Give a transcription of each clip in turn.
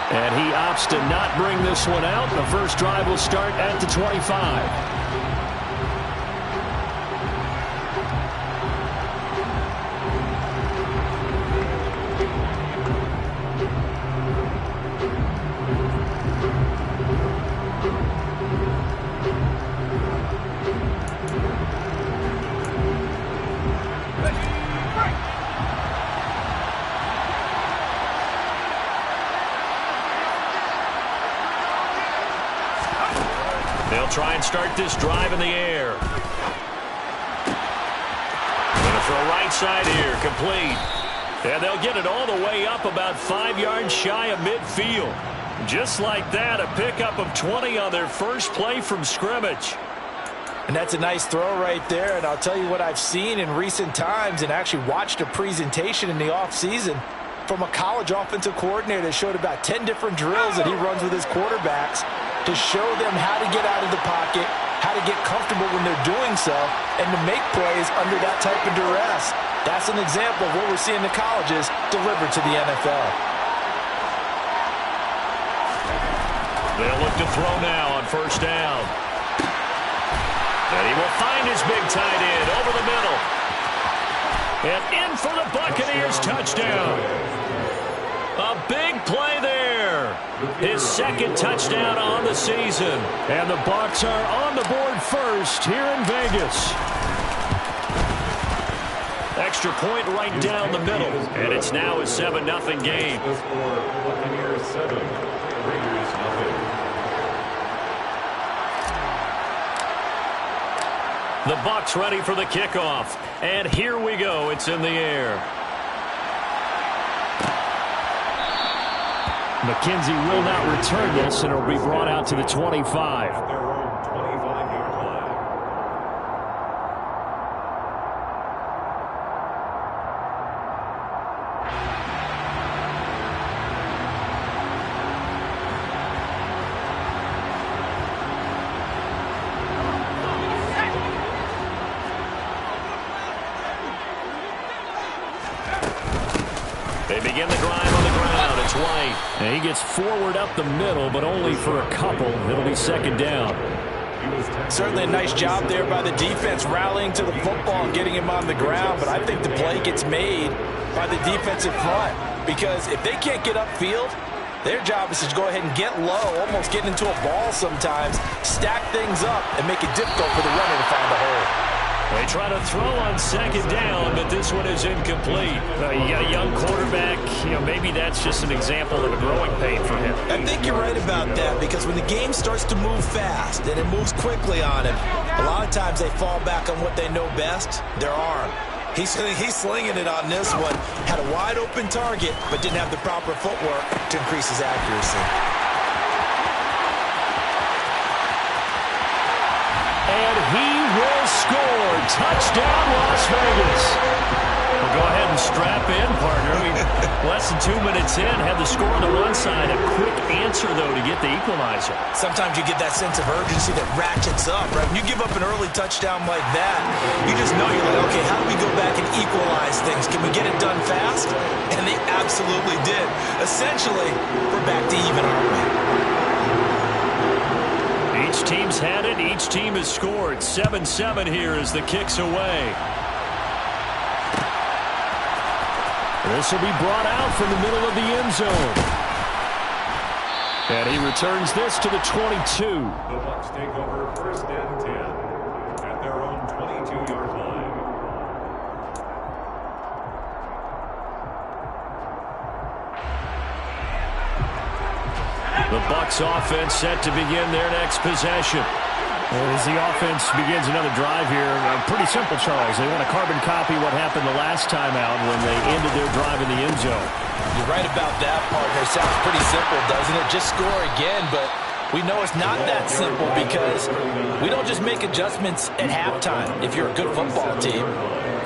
And he opts to not bring this one out. The first drive will start at the 25. They'll try and start this drive in the air. Going to throw right side here, complete. And they'll get it all the way up about 5 yards shy of midfield. Just like that, a pickup of 20 on their first play from scrimmage. And that's a nice throw right there. And I'll tell you what I've seen in recent times and actually watched a presentation in the offseason from a college offensive coordinator that showed about 10 different drills that he runs with his quarterbacks to show them how to get out of the pocket, how to get comfortable when they're doing so, and to make plays under that type of duress. That's an example of what we're seeing in the colleges delivered to the NFL. They'll look to throw now on first down. And he will find his big tight end over the middle. And in for the Buccaneers touchdown. A big play there. His second touchdown on the season. And the Bucs are on the board first here in Vegas. Extra point right down the middle. And it's now a 7-0 game. Buccaneers 7, Raiders 0. The Bucs ready for the kickoff. And here we go. It's in the air. McKenzie will not return this, and it'll be brought out to the 25. At their own 25-yard line. They begin the drive on the ground. It's White. And he gets forward up the middle, but only for a couple. It'll be second down. Certainly a nice job there by the defense rallying to the football and getting him on the ground, but I think the play gets made by the defensive front because if they can't get upfield, their job is to go ahead and get low, almost get into a ball sometimes, stack things up, and make it difficult for the runner to find a hole. They try to throw on second down, but this one is incomplete. You got a young quarterback. Maybe that's just an example of a growing pain for him. I think you're right about that because when the game starts to move fast and it moves quickly on him, a lot of times they fall back on what they know best, their arm. He's slinging it on this one. Had a wide open target, but didn't have the proper footwork to increase his accuracy. And he will score. Touchdown, Las Vegas. Well, go ahead and strap in, partner. Less than 2 minutes in, had the score on the one side. A quick answer, though, to get the equalizer. Sometimes you get that sense of urgency that ratchets up, right? When you give up an early touchdown like that, you just know you're like, okay, how do we go back and equalize things? Can we get it done fast? And they absolutely did. Essentially, we're back to even, aren't we? Each team's had it. Each team has scored. 7-7 here as the kick's away. This will be brought out from the middle of the end zone. And he returns this to the 22. The Bucs take over first and 10 at their own 22-yard line. The Bucs offense set to begin their next possession. As the offense begins another drive here, pretty simple, Charles. They want to carbon copy what happened the last time out when they ended their drive in the end zone. You're right about that, partner. Sounds pretty simple, doesn't it? Just score again, but we know it's not that simple because we don't just make adjustments at halftime if you're a good football team.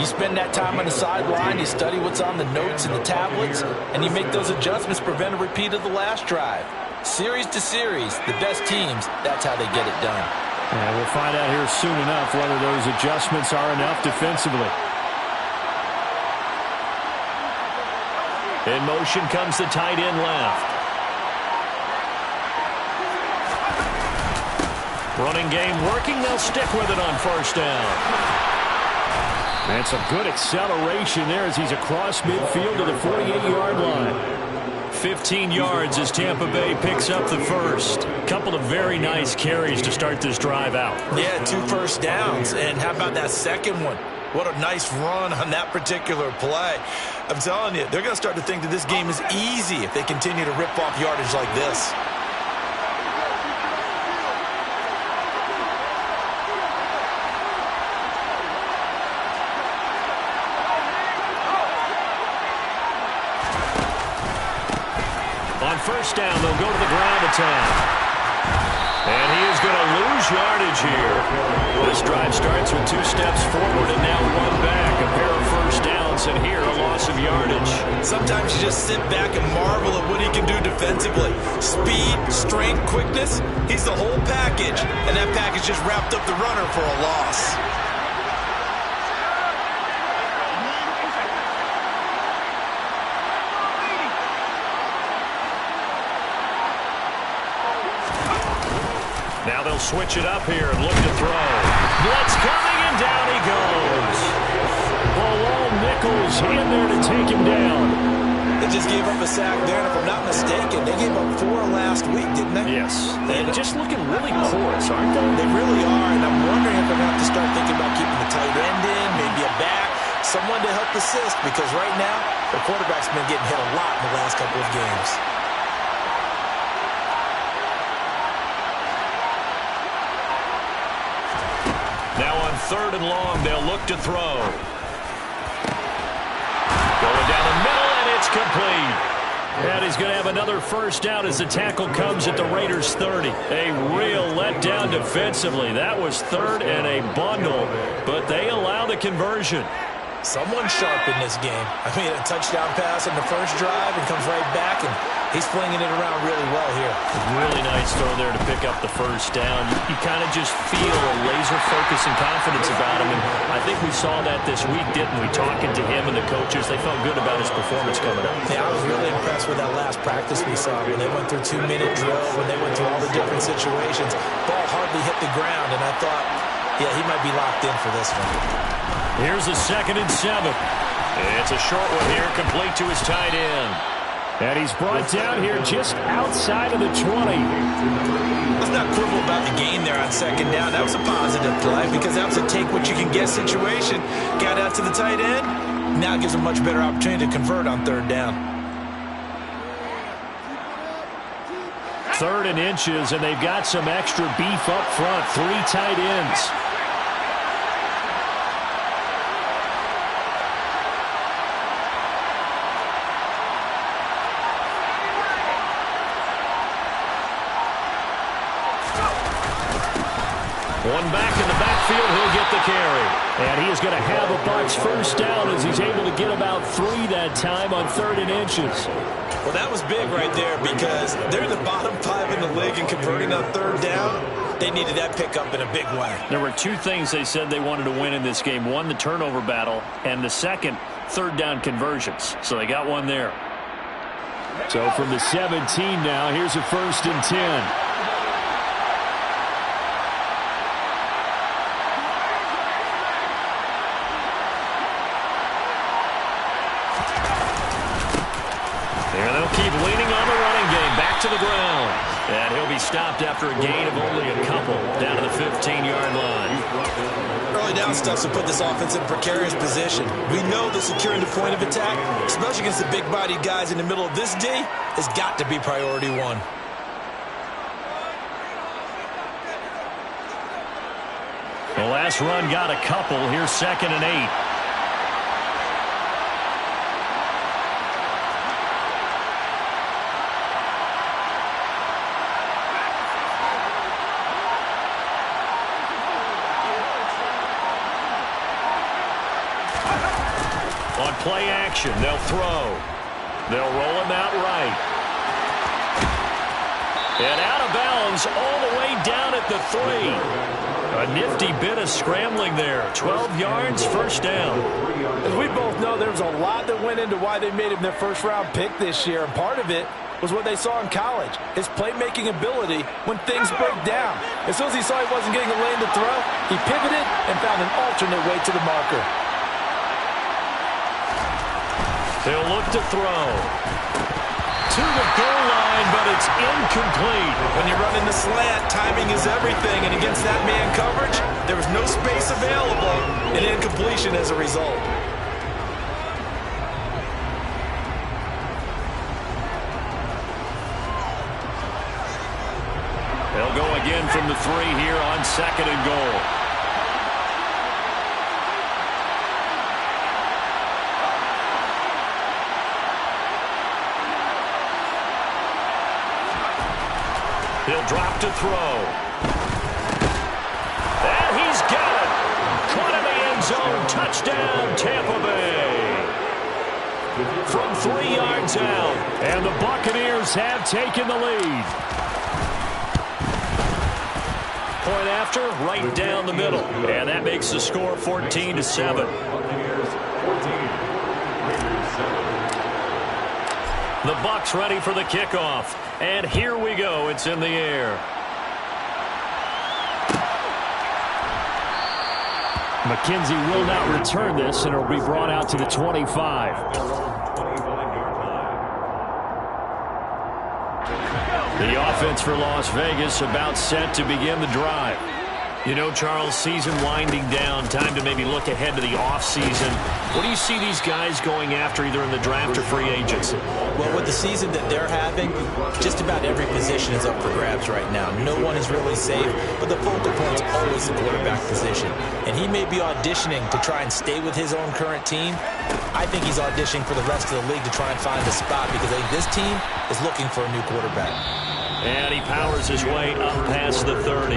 You spend that time on the sideline, you study what's on the notes and the tablets, and you make those adjustments to prevent a repeat of the last drive. Series to series, the best teams, that's how they get it done. And we'll find out here soon enough whether those adjustments are enough defensively. In motion comes the tight end left. Running game working. They'll stick with it on first down. And some good acceleration there as he's across midfield to the 48-yard line. 15 yards as Tampa Bay picks up the first. Couple of very nice carries to start this drive out. Yeah, 2 first downs. And how about that second one? What a nice run on that particular play. I'm telling you, they're going to start to think that this game is easy if they continue to rip off yardage like this. On first down, they'll go to the ground attack. And he is going to lose yardage here. This drive starts with 2 steps forward and now 1 back. A pair of first downs, and here a loss of yardage. Sometimes you just sit back and marvel at what he can do defensively. Speed, strength, quickness, he's the whole package. And that package just wrapped up the runner for a loss. Now they'll switch it up here and look to throw. Blitz coming, and down he goes. Bilal Nichols in there to take him down. They just gave up a sack there, and if I'm not mistaken, they gave up 4 last week, didn't they? Yes. They're just looking really porous, aren't they? They really are, and I'm wondering if they're going to have to start thinking about keeping the tight end in, maybe a back, someone to help assist, because right now, the quarterback's been getting hit a lot in the last couple of games. Now on 3rd and long, they'll look to throw. Going down the middle, and it's complete. And he's going to have another first down as the tackle comes at the Raiders' 30. A real letdown defensively. That was 3rd and a bundle, but they allow the conversion. Someone sharp in this game. I mean, a touchdown pass on the first drive and comes right back, and he's flinging it around really well here. Really nice throw there to pick up the first down. You kind of just feel a laser focus and confidence about him, and I think we saw that this week, didn't we? Talking to him and the coaches, they felt good about his performance coming up. Yeah, I was really impressed with that last practice we saw when they went through 2-minute drill, when they went through all the different situations. Ball hardly hit the ground, and I thought, yeah, he might be locked in for this one. Here's a 2nd and 7. It's a short one here, complete to his tight end. And he's brought down here just outside of the 20. Let's not quibble about the gain there on 2nd down. That was a positive play because that was a take-what-you-can-get situation. Got out to the tight end. Now it gives him a much better opportunity to convert on 3rd down. 3rd and inches, and they've got some extra beef up front. 3 tight ends. One back in the backfield, he'll get the carry. And he is going to have a Bucs first down as he's able to get about 3 that time on 3rd and inches. Well, that was big right there because they're the bottom 5 in the league in converting on 3rd down. They needed that pickup in a big way. There were 2 things they said they wanted to win in this game. One, the turnover battle, and the second, 3rd down conversions. So they got one there. So from the 17 now, here's a 1st and 10. Keep leaning on the running game. Back to the ground. And he'll be stopped after a gain of only a couple down to the 15-yard line. Early down stuff to put this offense in a precarious position. We know that securing the point of attack, especially against the big-bodied guys in the middle of this D, has got to be priority 1. The last run got a couple. Here's 2nd and 8. On play action, they'll throw. They'll roll him out right. And out of bounds all the way down at the 3. A nifty bit of scrambling there. 12 yards, first down. As we both know, there was a lot that went into why they made him their first-round pick this year. And part of it was what they saw in college, his playmaking ability when things break down. As soon as he saw he wasn't getting a lane to throw, he pivoted and found an alternate way to the marker. They'll look to throw. To the goal line, but it's incomplete. When you're running the slant, timing is everything, and against that man coverage, there was no space available, and incompletion as a result. They'll go again from the 3 here on 2nd and goal. He'll drop to throw. And he's got it. Caught in the end zone. Touchdown, Tampa Bay. From 3 yards out. And the Buccaneers have taken the lead. Point after, right down the middle. And that makes the score 14-7. The Bucs ready for the kickoff. And here we go. It's in the air. McKenzie will not return this, and it'll be brought out to the 25. The offense for Las Vegas about set to begin the drive. You know, Charles, season winding down, time to maybe look ahead to the offseason. What do you see these guys going after either in the draft or free agency? Well, with the season that they're having, just about every position is up for grabs right now. No one is really safe, but the focal point's always the quarterback position. And he may be auditioning to try and stay with his own current team. I think he's auditioning for the rest of the league to try and find a spot because I think this team is looking for a new quarterback. And he powers his way up past the 30.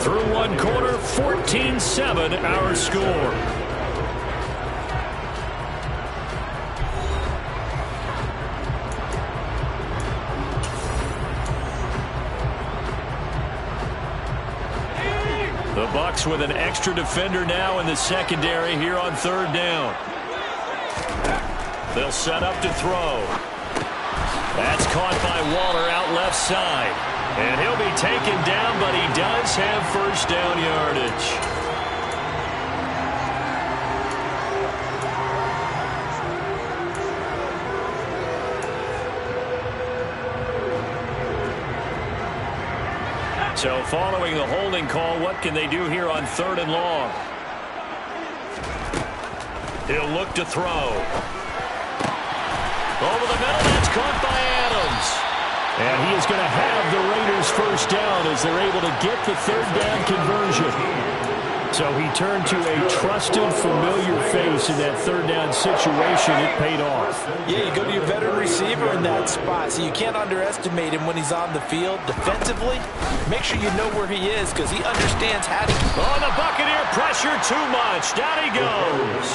Through 1 quarter, 14-7 our score. The Bucs with an extra defender now in the secondary here on 3rd down. They'll set up to throw. That's caught by Waller out left side. And he'll be taken down, but he does have 1st down yardage. So following the holding call, what can they do here on 3rd and long? He'll look to throw. Over the middle, that's caught by Adams. And he is going to have the Raiders 1st down as they're able to get the 3rd down conversion. So he turned to a trusted, familiar face in that 3rd down situation. It paid off. Yeah, you go to your veteran receiver in that spot, so you can't underestimate him when he's on the field. Defensively, make sure you know where he is because he understands how to... Oh, the Buccaneer pressure too much. Down he goes.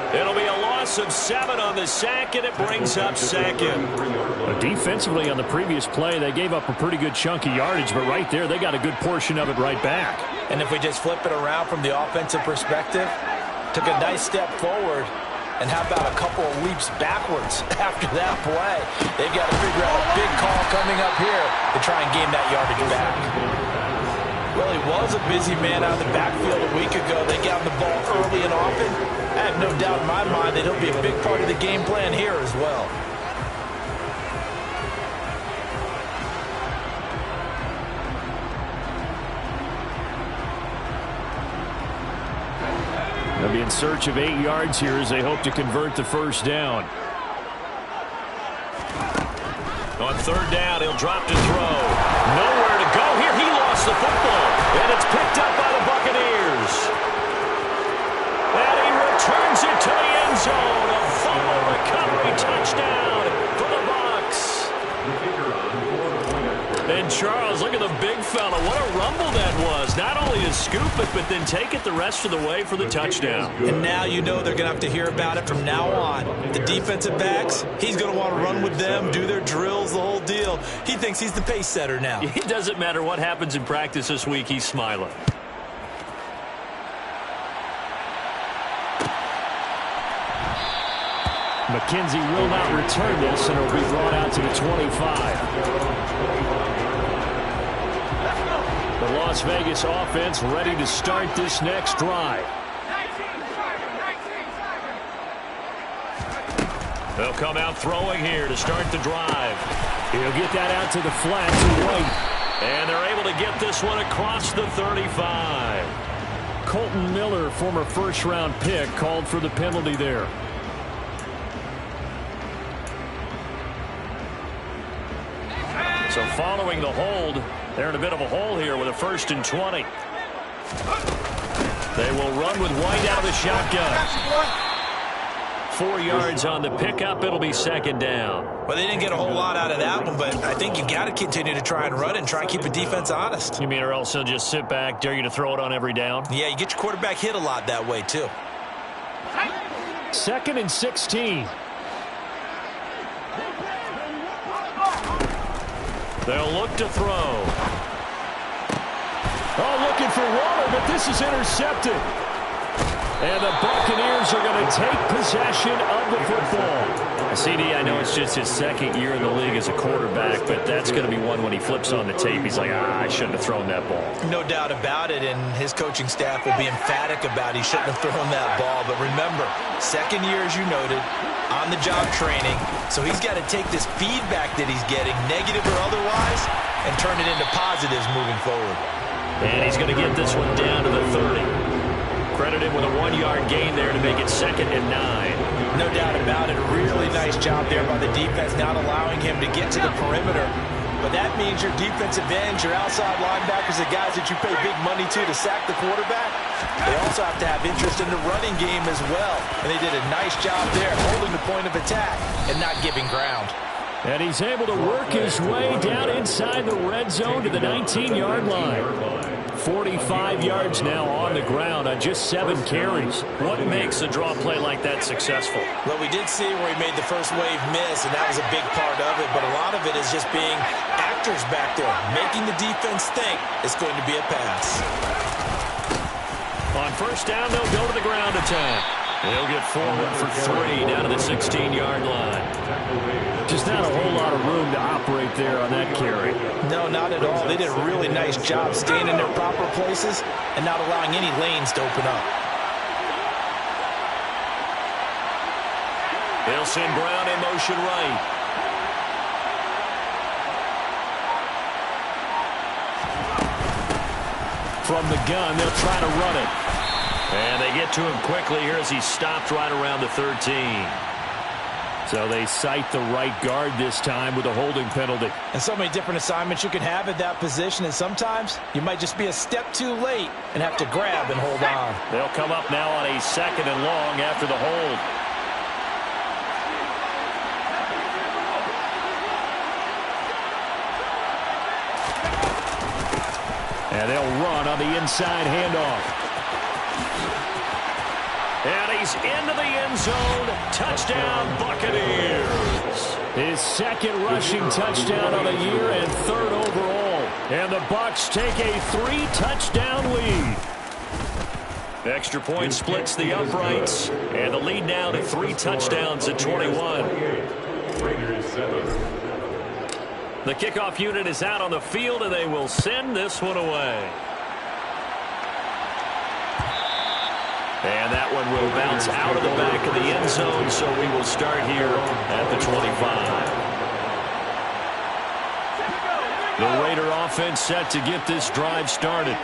It'll be a loss of 7 on the sack, and it brings up 2nd. Defensively on the previous play, they gave up a pretty good chunk of yardage, but right there, they got a good portion of it right back. And if we just flip it around from the offensive perspective, took a nice step forward, and how about a couple of leaps backwards after that play? They've got to figure out a big call coming up here to try and gain that yardage back. Well, he was a busy man out of the backfield a week ago. They got the ball early and often. I have no doubt in my mind that he'll be a big part of the game plan here as well. They'll be in search of 8 yards here as they hope to convert the 1st down. On 3rd down, he'll drop to throw. Nowhere to go here. He lost the football, and it's picked up by the Buccaneers. And he returns it to the end zone. A fumble recovery touchdown for the Bucs. And Charles, look at the big fella. What a rumble that was. Not only to scoop it, but then take it the rest of the way for the touchdown. And now you know they're going to have to hear about it from now on. The defensive backs, he's going to want to run with them, do their drills, the whole deal. He thinks he's the pace setter now. It doesn't matter what happens in practice this week. He's smiling. McKenzie will not return this, and it will be brought out to the 25. The Las Vegas offense ready to start this next drive. They'll come out throwing here to start the drive. He'll get that out to the flat to White. And they're able to get this one across the 35. Colton Miller, former first-round pick, called for the penalty there. So following the hold, they're in a bit of a hole here with a 1st and 20. They will run with White out of the shotgun. 4 yards on the pickup. It'll be 2nd down. Well, they didn't get a whole lot out of that one, but I think you got to continue to try and run it and try and keep the defense honest. You mean or else they'll just sit back, dare you to throw it on every down? Yeah, you get your quarterback hit a lot that way, too. 2nd and 16. They'll look to throw. Oh, looking for water, but this is intercepted. And the Buccaneers are going to take possession of the football. CD, I know it's just his 2nd year in the league as a quarterback, but that's going to be one when he flips on the tape. He's like, I shouldn't have thrown that ball. No doubt about it, and his coaching staff will be emphatic about he shouldn't have thrown that ball. But remember, 2nd year, as you noted, on-the-job training. So he's got to take this feedback that he's getting, negative or otherwise, and turn it into positives moving forward. And he's going to get this one down to the 30. Credited with a 1-yard gain there to make it 2nd and 9. No doubt about it. A really nice job there by the defense, not allowing him to get to the perimeter. But that means your defensive ends, your outside linebackers, the guys that you pay big money to sack the quarterback, they also have to have interest in the running game as well. And they did a nice job there, holding the point of attack and not giving ground. And he's able to work his way down inside the red zone to the 19-yard line. 45 yards now on the ground on just 7 carries. What makes a draw play like that successful? Well, we did see where he made the first wave miss, and that was a big part of it. But a lot of it is just being actors back there, making the defense think it's going to be a pass. On 1st down, they'll go to the ground attack. They'll get forward for 3 down to the 16-yard line. Just not a whole lot of room to operate there on that carry. No, not at all. They did a really nice job staying in their proper places and not allowing any lanes to open up. They'll send Brown in motion right. From the gun, they'll try to run it. And they get to him quickly here as he stopped right around the 13. So they cite the right guard this time with a holding penalty. And so many different assignments you can have at that position, and sometimes you might just be a step too late and have to grab and hold on. They'll come up now on a 2nd and long after the hold. And they'll run on the inside handoff. And he's into the end zone. Touchdown, Buccaneers. His 2nd rushing touchdown of the year and 3rd overall. And the Bucs take a 3-touchdown lead. Extra point splits the uprights. And the lead now to 3 touchdowns at 21. The kickoff unit is out on the field, and they will send this one away. And that one will bounce out of the back of the end zone, so we will start here at the 25. The Raider offense set to get this drive started.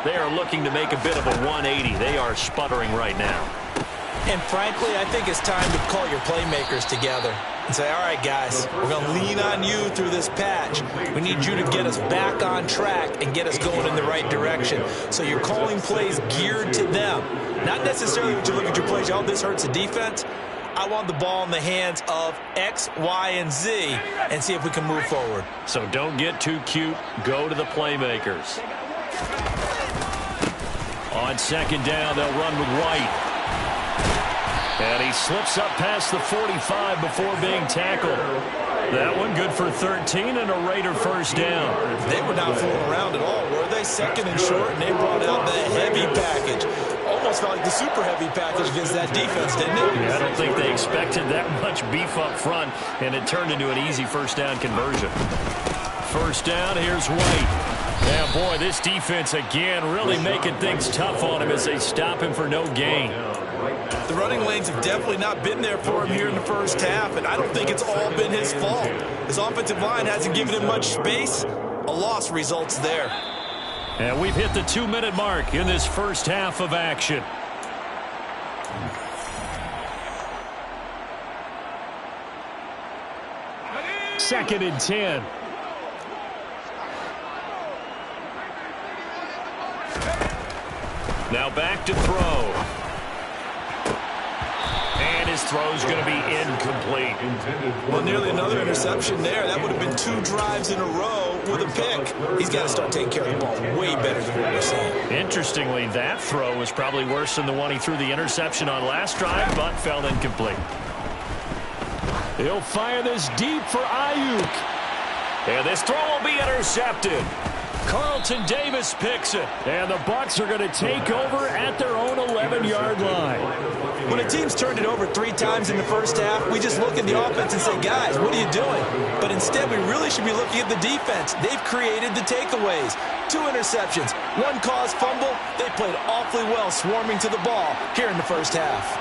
They are looking to make a bit of a 180. They are sputtering right now. And frankly, I think it's time to call your playmakers together and say, all right, guys, we're going to lean on you through this patch. We need you to get us back on track and get us going in the right direction. So you're calling plays geared to them. Not necessarily when you look at your plays, oh, this hurts the defense. I want the ball in the hands of X, Y, and Z and see if we can move forward. So don't get too cute. Go to the playmakers. On 2nd down, they'll run with White. And he slips up past the 45 before being tackled. That one good for 13 and a Raider 1st down. They were not fooling around at all, were they? 2nd and short, and they brought out the heavy package. almost felt like the super heavy package against that defense, didn't it? Yeah, I don't think they expected that much beef up front, and it turned into an easy first down conversion. First down, here's White. Yeah, boy, this defense again really making things tough on him as they stop him for no gain. The running lanes have definitely not been there for him here in the first half, and I don't think it's all been his fault. His offensive line hasn't given him much space. A loss results there. And we've hit the 2-minute mark in this first half of action. Second and 10. Now back to throw. And his throw's going to be incomplete. Well, nearly another interception there. That would have been 2 drives in a row with a pick. He's got to start taking care of the ball way better than what we're seeing. Interestingly, that throw was probably worse than the one he threw the interception on last drive, but fell incomplete. He'll fire this deep for Ayuk. And this throw will be intercepted. Carlton Davis picks it. And the Bucs are going to take over at their own 11-yard line. When a team's turned it over 3 times in the first half, we just look at the offense and say, guys, what are you doing? But instead, we really should be looking at the defense. They've created the takeaways. 2 interceptions, 1 caused fumble. They played awfully well swarming to the ball here in the first half.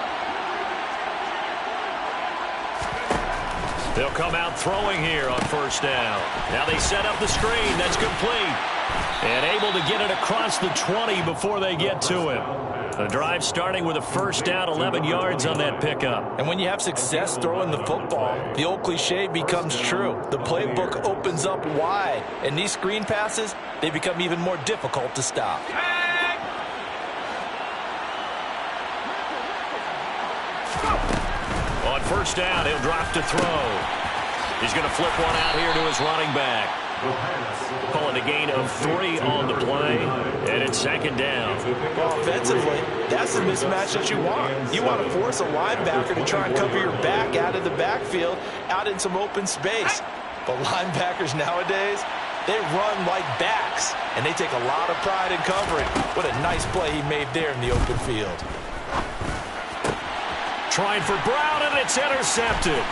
They'll come out throwing here on first down. Now they set up the screen. That's complete. And able to get it across the 20 before they get to him. The drive starting with a first down, 11 yards on that pickup. And when you have success throwing the football, the old cliche becomes true. The playbook opens up wide. And these screen passes, they become even more difficult to stop. On first down, he'll drop to throw. He's going to flip one out here to his running back. Calling a gain of 3 on the play, and it's second down. Well, offensively, that's the mismatch that you want. You want to force a linebacker to try and cover your back out of the backfield, out in some open space. But linebackers nowadays, they run like backs, and they take a lot of pride in covering. What a nice play he made there in the open field. Trying for Brown, and it's intercepted.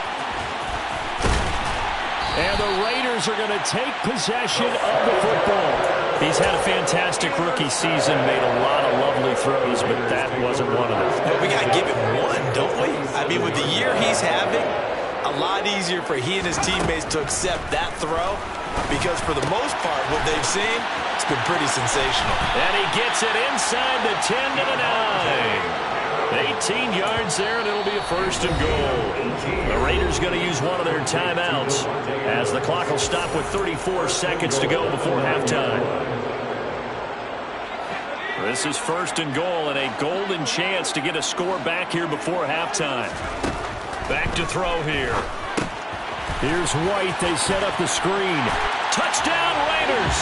And the Raiders are going to take possession of the football. He's had a fantastic rookie season, made a lot of lovely throws, but that wasn't one of them. Well, we got to give it one, don't we? I mean, with the year he's having, a lot easier for he and his teammates to accept that throw, because for the most part, what they've seen, it's been pretty sensational. And he gets it inside the 10 to the 9. 18 yards there, and it'll be a first and goal. The Raiders going to use one of their timeouts as the clock will stop with 34 seconds to go before halftime. This is first and goal and a golden chance to get a score back here before halftime. Back to throw here. Here's White. They set up the screen. Touchdown, Raiders!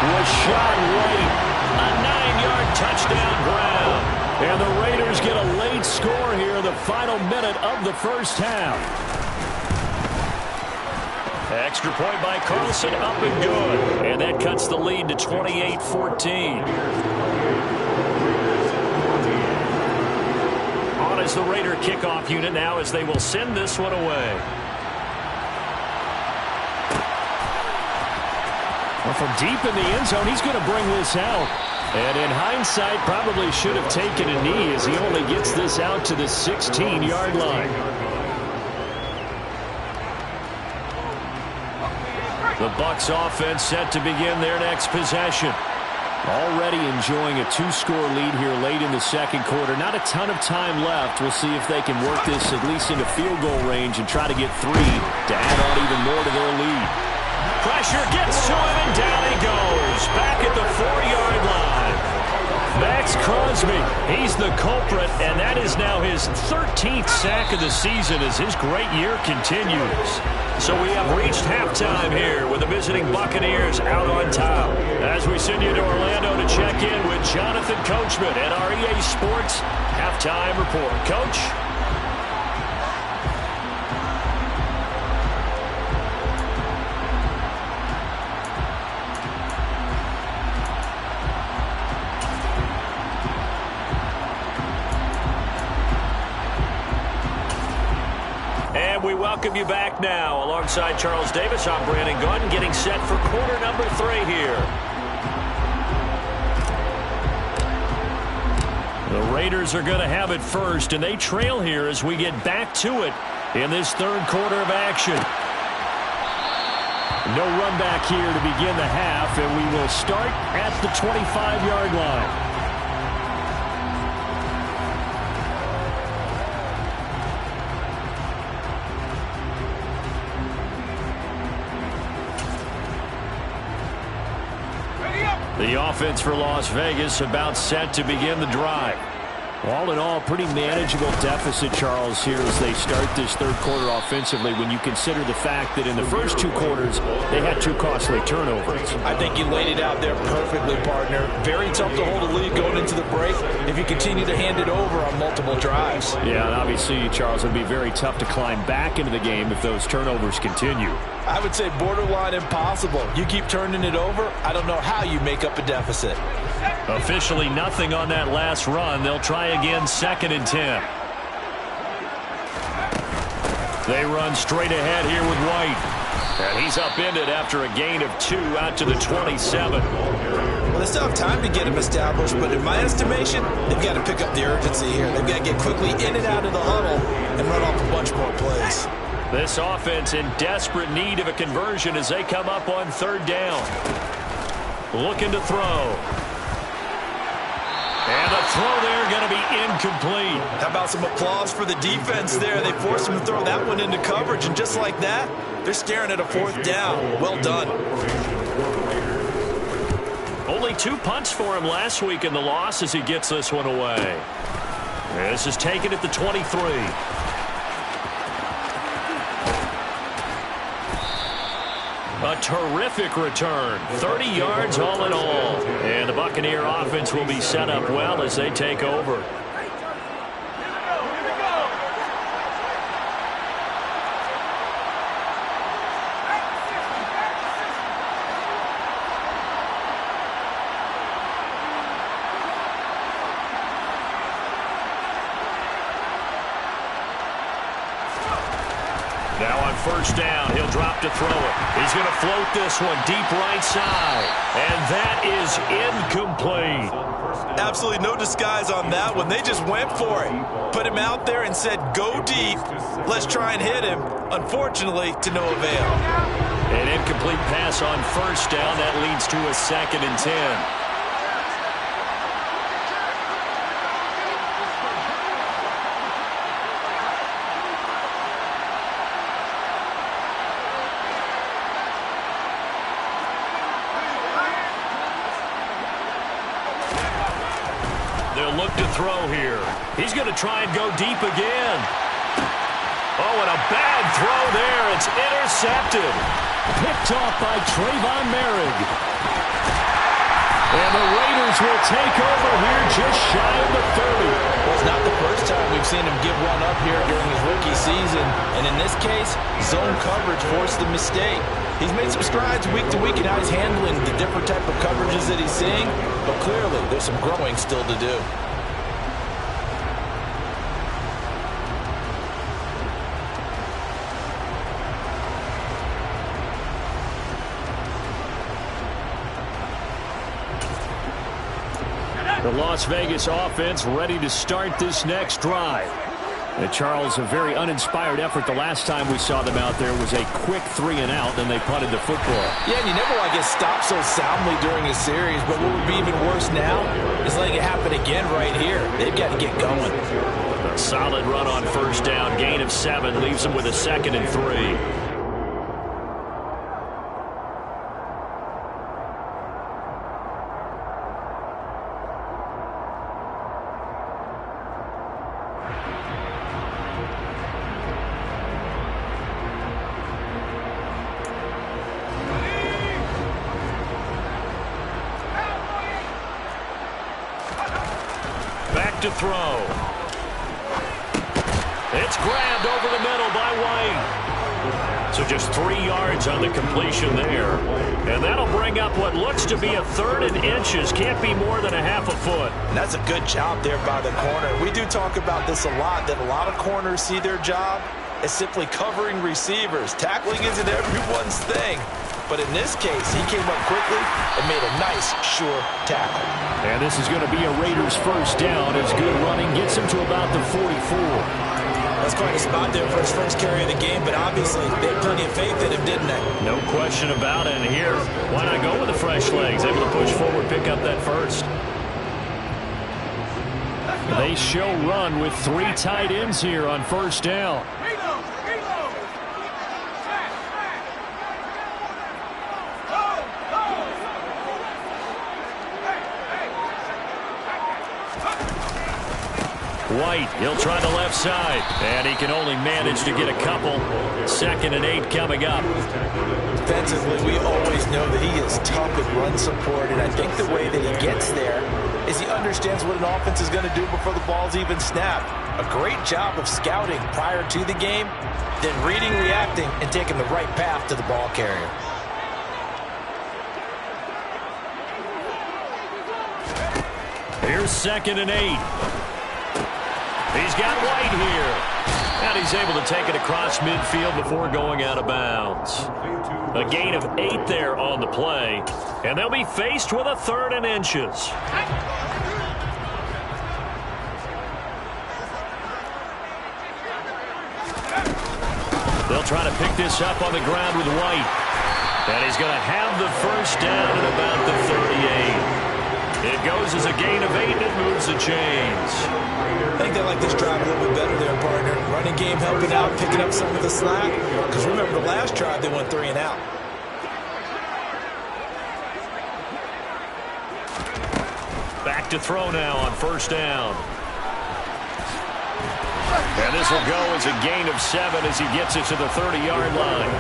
Rashad White, a 9-yard touchdown grab. And the Raiders get a late score here in the final minute of the first half. Extra point by Carlson, up and good. And that cuts the lead to 28-14. On is the Raider kickoff unit now as they will send this one away. Well, from deep in the end zone, he's going to bring this out. And in hindsight, probably should have taken a knee as he only gets this out to the 16-yard line. The Bucs offense set to begin their next possession. Already enjoying a 2-score lead here late in the second quarter. Not a ton of time left. We'll see if they can work this at least into field goal range and try to get 3 to add on even more to their lead. Pressure gets to him, and down he goes. Back at the 4-yard line. Max Crosby, he's the culprit, and that is now his 13th sack of the season as his great year continues. So we have reached halftime here with the visiting Buccaneers out on top. As we send you to Orlando to check in with Jonathan Coachman at our EA Sports Halftime Report. Coach? we welcome you back now. Alongside Charles Davis, I'm Brandon Gaudin, getting set for quarter number 3 here. The Raiders are going to have it first, and they trail here as we get back to it in this third quarter of action. No run back here to begin the half, and we will start at the 25-yard line. The offense for Las Vegas about set to begin the drive. All in all, pretty manageable deficit, Charles, here as they start this third quarter offensively when you consider the fact that in the first 2 quarters, they had 2 costly turnovers. I think you laid it out there perfectly, partner. Very tough to hold a lead going into the break if you continue to hand it over on multiple drives. Yeah, and obviously, Charles, it would be very tough to climb back into the game if those turnovers continue. I would say borderline impossible. You keep turning it over, I don't know how you make up a deficit. Officially nothing on that last run. They'll try again, 2nd and 10. They run straight ahead here with White. And he's upended after a gain of 2 out to the 27. Well, they still have time to get him established, but in my estimation, they've got to pick up the urgency here. They've got to get quickly in and out of the huddle and run off a bunch more plays. This offense in desperate need of a conversion as they come up on 3rd down. Looking to throw. And the throw there going to be incomplete. How about some applause for the defense there? They forced him to throw that one into coverage, and just like that, they're staring at a 4th down. Well done. Only 2 punts for him last week in the loss as he gets this one away. This is taken at the 23. A terrific return. 30 yards all in all. And the Buccaneer offense will be set up well as they take over. Now on 1st down, he'll drop to throw it. He's going to float this one deep right side. And that is incomplete. Absolutely no disguise on that one. They just went for it. Put him out there and said, go deep. Let's try and hit him. Unfortunately, to no avail. An incomplete pass on 1st down. That leads to a 2nd and 10. They'll look to throw here. He's going to try and go deep again. Oh, and a bad throw there. It's intercepted. Picked off by Trayvon Merrick. And the Raiders will take over here just shy of the 30. Well, it's not the first time we've seen him give one up here during his rookie season. And in this case, zone coverage forced the mistake. He's made some strides week to week in how he's handling the different type of coverages that he's seeing. But clearly, there's some growing still to do. The Las Vegas offense ready to start this next drive. Charles, a very uninspired effort the last time we saw them out there was a quick 3-and-out, and they punted the football. Yeah, and you never want to get stopped so soundly during a series, but what would be even worse now is letting it happen again right here. They've got to get going. A solid run on 1st down, gain of 7, leaves them with a 2nd and 3. To throw. It's grabbed over the middle by White. So just 3 yards on the completion there. And that'll bring up what looks to be a 3rd and inches. Can't be more than a half a foot. And that's a good job there by the corner. We do talk about this a lot, that a lot of corners see their job is simply covering receivers. Tackling isn't everyone's thing. But in this case, he came up quickly and made a nice, sure tackle. And this is going to be a Raiders first down as good running gets him to about the 44. That's quite a spot there for his first carry of the game, but obviously they had plenty of faith in him, didn't they? No question about it. And here, why not go with the fresh legs? Able to push forward, pick up that first. They show run with 3 tight ends here on first down. White, he'll try the left side, and he can only manage to get a couple. 2nd and 8 coming up. Defensively, we always know that he is tough at run support, and I think the way that he gets there is he understands what an offense is going to do before the ball's even snapped. A great job of scouting prior to the game, then reading, reacting, and taking the right path to the ball carrier. Here's 2nd and 8. He's got White here. And he's able to take it across midfield before going out of bounds. A gain of 8 there on the play. And they'll be faced with a 3rd and inches. They'll try to pick this up on the ground with White. And he's going to have the first down at about the 38. It goes as a gain of 8, and it moves the chains. I think they like this drive a little bit better there, partner. Running game helping out, picking up some of the slack. Because remember, the last drive, they went 3 and out. Back to throw now on first down. And this will go as a gain of 7 as he gets it to the 30-yard line.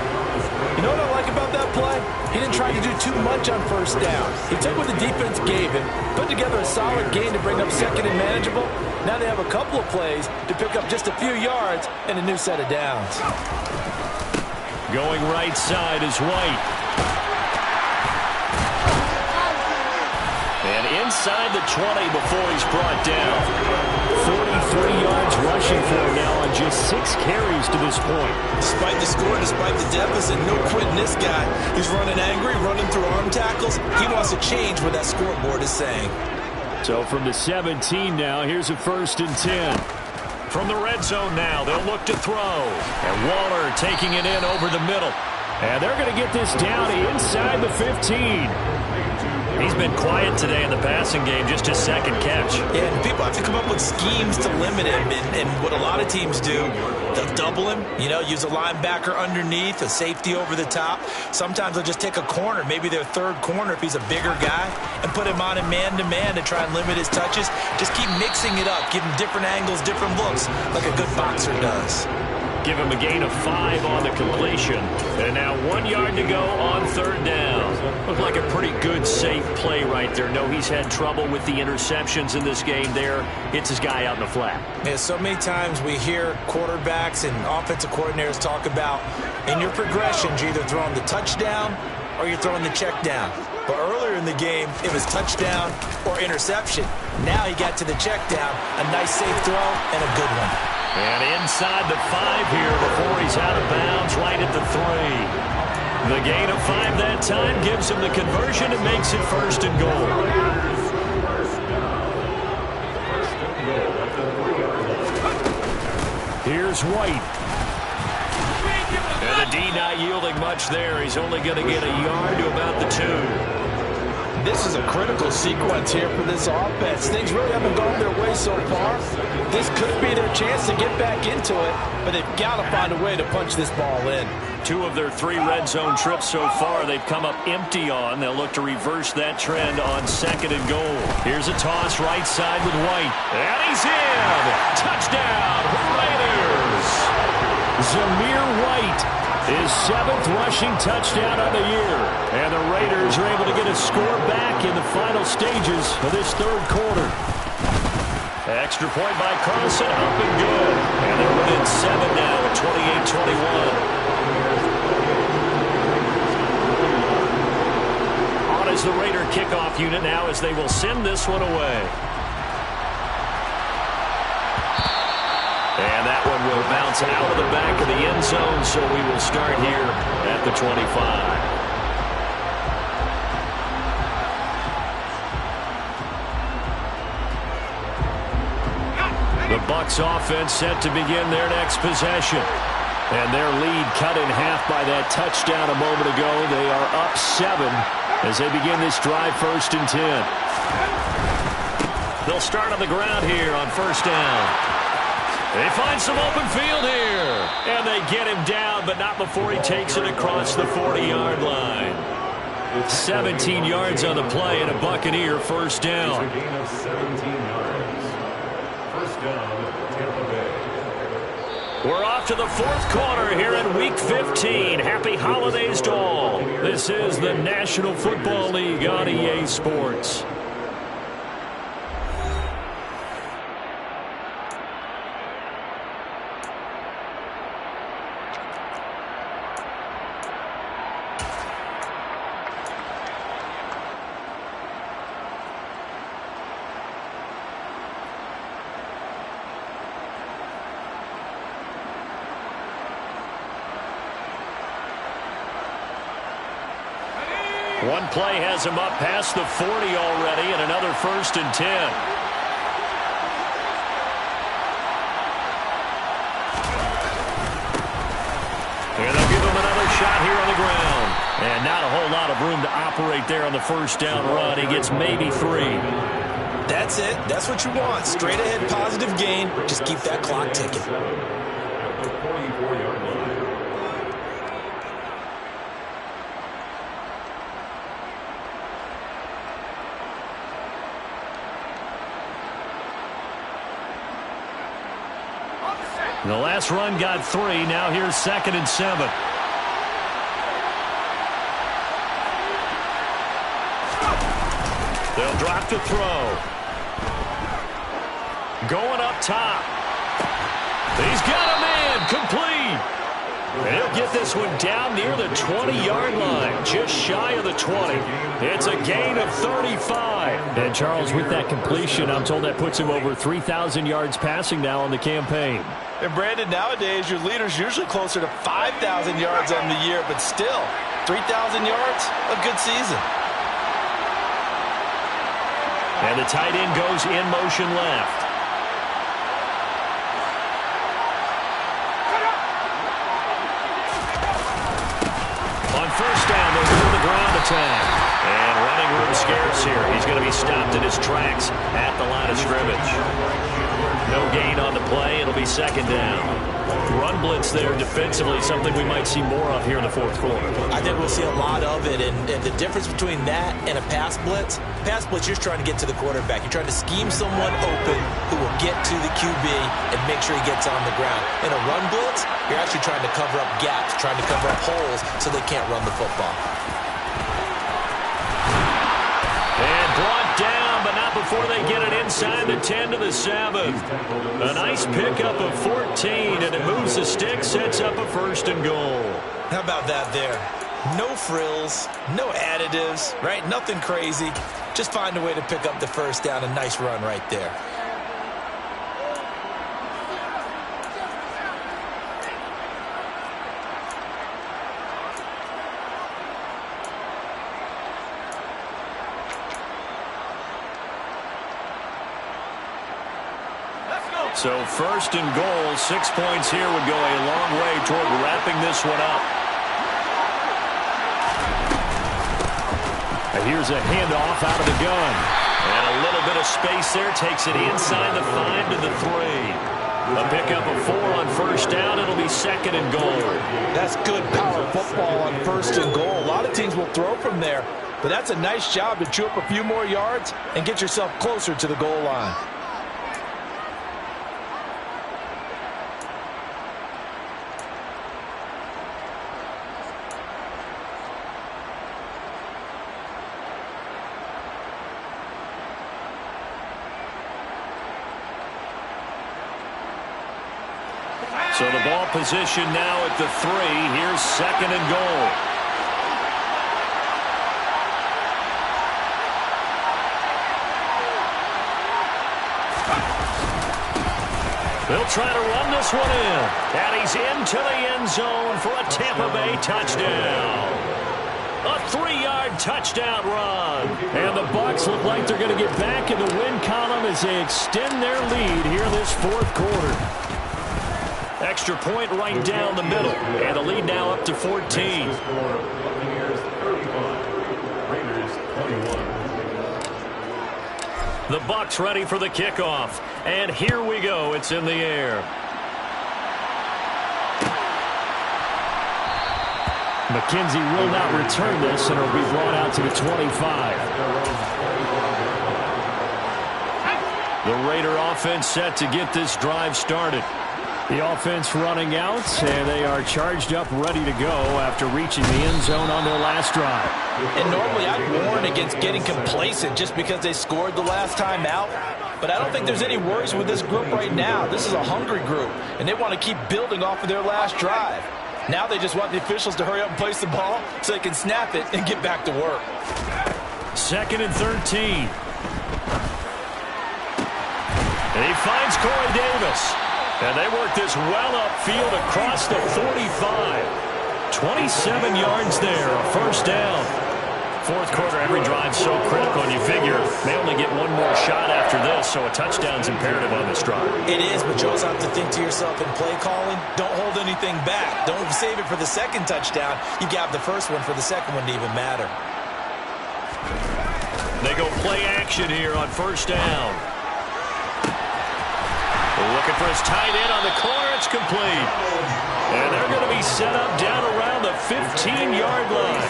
You know what I like about that play? He didn't try to do too much on first down. He took what the defense gave him, put together a solid gain to bring up 2nd and manageable. Now they have a couple of plays to pick up just a few yards and a new set of downs. Going right side is White. And inside the 20 before he's brought down. 43 yards rushing for him now on just 6 carries to this point. Despite the score, despite the deficit, no quitting this guy. He's running angry, running through arm tackles. He wants to change what that scoreboard is saying. So from the 17 now, here's a 1st and 10. From the red zone now, they'll look to throw. And Waller taking it in over the middle. And they're going to get this down inside the 15. He's been quiet today in the passing game, just his 2nd catch. Yeah, and people have to come up with schemes to limit him. And what a lot of teams do, they'll double him, use a linebacker underneath, a safety over the top. Sometimes they'll just take a corner, maybe their 3rd corner if he's a bigger guy, and put him on a man-to-man to try and limit his touches. Just keep mixing it up, give him different angles, different looks, like a good boxer does. Give him a gain of 5 on the completion. And now 1 yard to go on 3rd down. Looked like a pretty good, safe play right there. No, he's had trouble with the interceptions in this game there. Hits his guy out in the flat. Yeah, so many times we hear quarterbacks and offensive coordinators talk about in your progressions, you're either throwing the touchdown or you're throwing the check down. But earlier in the game, it was touchdown or interception. Now he got to the check down. A nice, safe throw and a good one. And inside the 5 here before he's out of bounds, right at the 3. The gain of 5 that time gives him the conversion and makes it 1st and goal. Here's White. And the D not yielding much there. He's only going to get a yard to about the 2. This is a critical sequence here for this offense. Things really haven't gone their way so far. This could be their chance to get back into it, but they've got to find a way to punch this ball in. 2 of their 3 red zone trips so far they've come up empty on. They'll look to reverse that trend on 2nd and goal. Here's a toss right side with White. And he's in! Touchdown, Raiders! Zamir White. His 7th rushing touchdown of the year. And the Raiders are able to get a score back in the final stages of this 3rd quarter. Extra point by Carlson, up and good. And they're within 7 now at 28-21. On is the Raider kickoff unit now as they will send this one away. And that one and will bounce out of the back of the end zone, so we will start here at the 25. The Bucs offense set to begin their next possession. And their lead cut in half by that touchdown a moment ago. They are up 7 as they begin this drive, 1st and 10. They'll start on the ground here on 1st down. They find some open field here. And they get him down, but not before he takes it across the 40-yard line. 17 yards on the play and a Buccaneer 1st down. It's a gain of 17 yards. 1st down, Tampa Bay. We're off to the 4th quarter here in Week 15. Happy holidays to all. This is the National Football League on EA Sports. One play has him up past the 40 already, and another 1st and 10. And they'll give him another shot here on the ground. And not a whole lot of room to operate there on the 1st down run. He gets maybe 3. That's it. That's what you want. Straight ahead positive gain. Just keep that clock ticking. At the 44-yard line. The last run got 3. Now here's 2nd and 7. They'll drop to throw. Going up top. He's got a man. Complete. And he'll get this one down near the 20-yard line, just shy of the 20. It's a gain of 35. And Charles, with that completion, I'm told that puts him over 3,000 yards passing now on the campaign. And Brandon, nowadays, your leader's usually closer to 5,000 yards on the year, but still, 3,000 yards, a good season. And the tight end goes in motion left. On 1st down, they'll do the ground attack. And running room scarce here. He's going to be stopped in his tracks at the line of scrimmage. No gain on the play. It'll be 2nd down. Run blitz there defensively, something we might see more of here in the 4th quarter. I think we'll see a lot of it, and the difference between that and a pass blitz, you're trying to get to the quarterback. You're trying to scheme someone open who will get to the QB and make sure he gets on the ground. In a run blitz, you're actually trying to cover up gaps, trying to cover up holes so they can't run the football. And brought down, but not before they get it inside the 10 to the 7. A nice pickup of 14, and it moves the stick, sets up a 1st and goal. How about that there? No frills, no additives, right? Nothing crazy. Just find a way to pick up the 1st down. A nice run right there. So 1st and goal, 6 points here would go a long way toward wrapping this one up. And here's a handoff out of the gun. And a little bit of space there, takes it inside the 5 to the 3. A pickup of 4 on 1st down. It'll be 2nd and goal. That's good power football on 1st and goal. A lot of teams will throw from there, but that's a nice job to chew up a few more yards and get yourself closer to the goal line. So the ball position now at the 3. Here's 2nd and goal. They'll try to run this one in. And he's into the end zone for a Tampa Bay touchdown. A 3-yard touchdown run. And the Bucs look like they're going to get back in the win column as they extend their lead here this fourth quarter. Extra point right down the middle. And the lead now up to 14. Buccaneers 35, Raiders 21. The Bucs ready for the kickoff. And here we go. It's in the air. McKenzie will not return this, and it'll be brought out to the 25. The Raider offense set to get this drive started. The offense running out, and they are charged up, ready to go after reaching the end zone on their last drive. And normally I'd warn against getting complacent just because they scored the last time out. But I don't think there's any worries with this group right now. This is a hungry group, and they want to keep building off of their last drive. Now they just want the officials to hurry up and place the ball so they can snap it and get back to work. 2nd and 13. And he finds Corey Davis. And they work this well upfield across the 45. 27 yards there, a first down. Fourth quarter, every drive so critical, and you figure they only get one more shot after this, so a touchdown's imperative on this drive. It is, but you also have to think to yourself in play calling, don't hold anything back. Don't save it for the second touchdown. You got the first one for the second one to even matter. They go play action here on first down. Looking for his tight end on the corner. It's complete. And they're going to be set up down around the 15-yard line.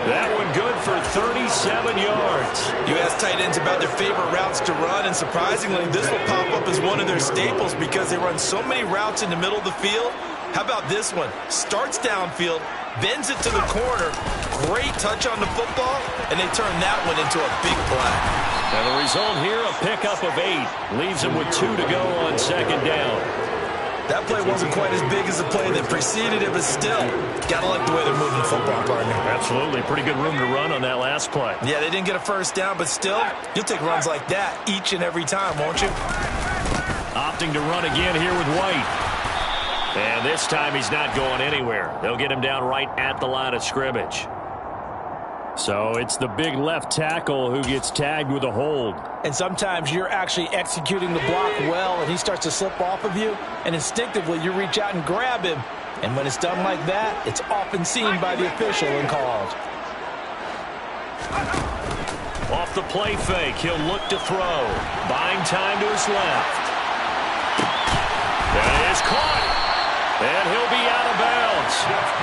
That one good for 37 yards. You ask tight ends about their favorite routes to run, and surprisingly, this will pop up as one of their staples because they run so many routes in the middle of the field. How about this one? Starts downfield, bends it to the corner, great touch on the football, and they turn that one into a big play. And the result here, a pickup of 8. Leaves them with 2 to go on second down. That play wasn't quite as big as the play that preceded it, but still, gotta like the way they're moving the football, partner. Absolutely. Pretty good room to run on that last play. Yeah, they didn't get a first down, but still, you'll take runs like that each and every time, won't you? Opting to run again here with White. And this time he's not going anywhere. They'll get him down right at the line of scrimmage. So it's the big left tackle who gets tagged with a hold. And sometimes you're actually executing the block well, and he starts to slip off of you, and instinctively you reach out and grab him. And when it's done like that, it's often seen by the official and called. Off the play fake, he'll look to throw. Buying time to his left. That is caught. And he'll be out of bounds.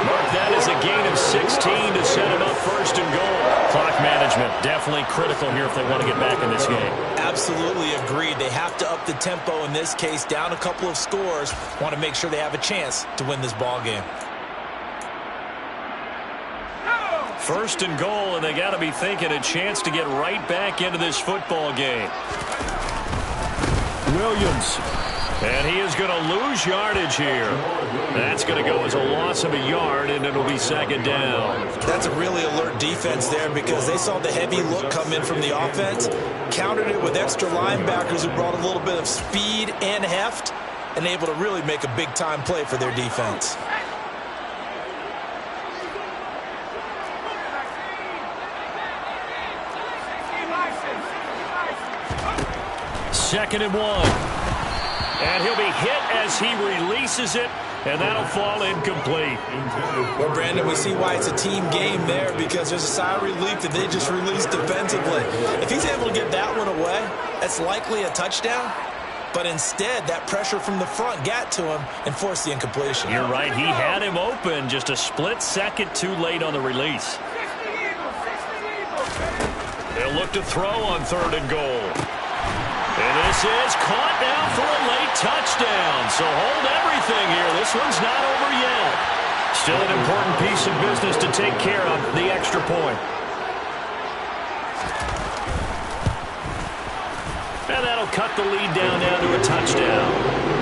Mark that as a gain of 16 to set him up first and goal. Clock management definitely critical here if they want to get back in this game. Absolutely agreed. They have to up the tempo in this case, down a couple of scores. Want to make sure they have a chance to win this ball game. First and goal, and they got to be thinking a chance to get right back into this football game. Williams. And he is going to lose yardage here. That's going to go as a loss of a yard, and it'll be second down. That's a really alert defense there because they saw the heavy look come in from the offense, countered it with extra linebackers who brought a little bit of speed and heft, and able to really make a big-time play for their defense. Second and 1. And he'll be hit as he releases it, and that'll fall incomplete. Well, Brandon, we see why it's a team game there because there's a sigh of relief that they just released defensively. If he's able to get that one away, that's likely a touchdown. But instead, that pressure from the front got to him and forced the incompletion. You're right. He had him open, just a split second too late on the release. They'll look to throw on third and goal. And this is caught now for a late touchdown. So hold everything here. This one's not over yet. Still an important piece of business to take care of, the extra point. And that'll cut the lead down now to a touchdown.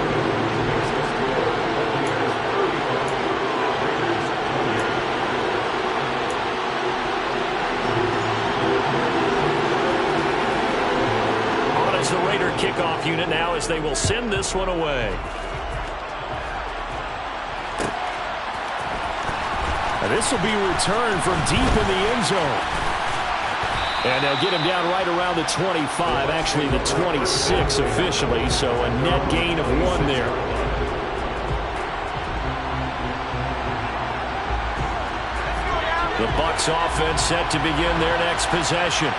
The Raider kickoff unit now as they will send this one away. This will be returned from deep in the end zone. And they'll get him down right around the 25, actually the 26 officially, so a net gain of 1 there. The Bucs offense set to begin their next possession.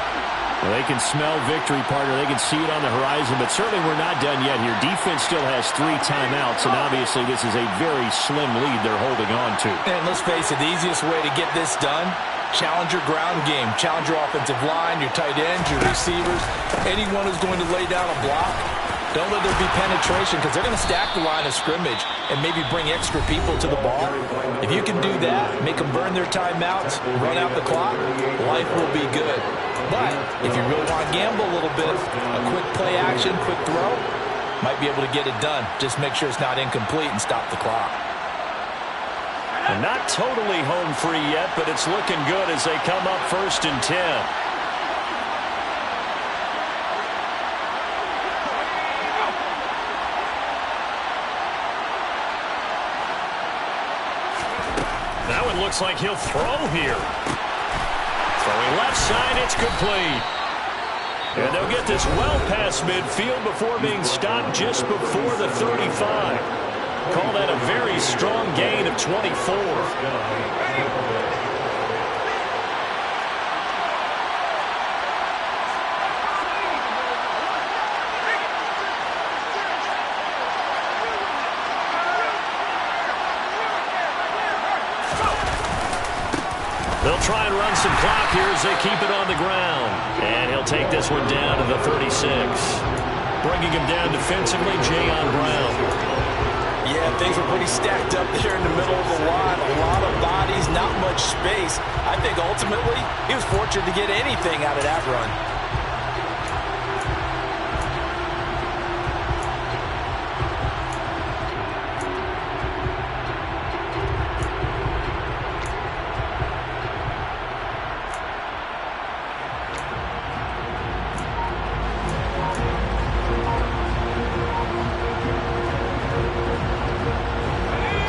Well, they can smell victory, partner. They can see it on the horizon, but certainly we're not done yet here. Defense still has 3 timeouts, and obviously this is a very slim lead they're holding on to. And let's face it, the easiest way to get this done, challenge your ground game. Challenge your offensive line, your tight ends, your receivers, anyone who's going to lay down a block. Don't let there be penetration because they're going to stack the line of scrimmage and maybe bring extra people to the ball. If you can do that, make them burn their timeouts, run out the clock, life will be good. But if you really want to gamble a little bit, a quick play action, quick throw, might be able to get it done. Just make sure it's not incomplete and stop the clock. And not totally home free yet, but it's looking good as they come up 1st and 10. That one looks like he'll throw here. Throwing left side, it's complete. And they'll get this well past midfield before being stopped just before the 35. Call that a very strong gain of 24. They'll try and run some clock here as they keep it on the ground. And he'll take this one down to the 36. Bringing him down defensively, Jayon Brown. Yeah, things were pretty stacked up there in the middle of the line. A lot of bodies, not much space. I think ultimately he was fortunate to get anything out of that run.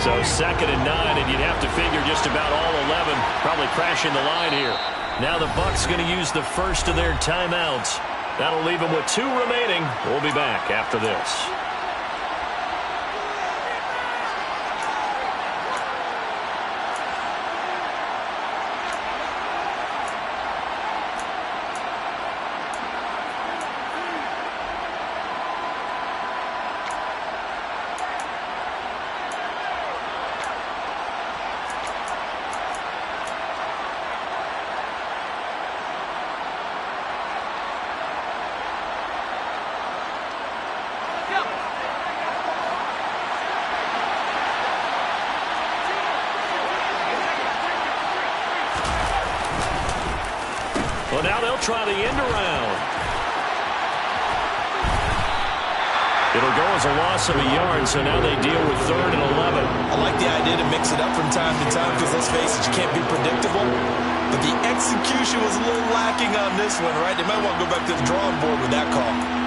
So 2nd and 9, and you'd have to figure just about all 11 probably crashing the line here. Now the Bucs going to use the first of their timeouts. That'll leave them with 2 remaining. We'll be back after this. Well, now they'll try the end around. It'll go as a loss of a yard, so now they deal with 3rd and 11. I like the idea to mix it up from time to time because, let's face it, you can't be predictable. But the execution was a little lacking on this one, right? They might want to go back to the drawing board with that call.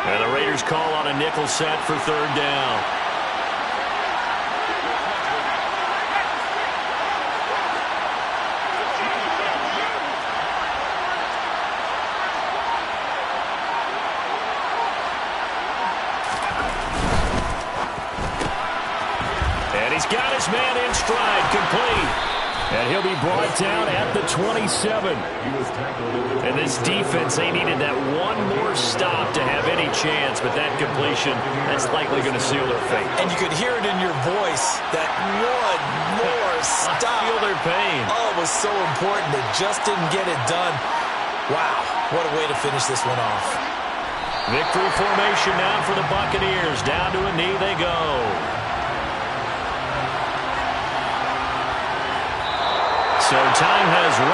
And the Raiders call on a nickel set for 3rd down. And he's got his man in stride, complete. And he'll be brought down at the 27. And this defense, they needed that one more stop to have any chance, but that completion, that's likely going to seal their fate. And you could hear it in your voice, that one more stop. I feel their pain. Oh, it was so important. They just didn't get it done. Wow, what a way to finish this one off. Victory formation now for the Buccaneers. Down to a knee they go. So time has run.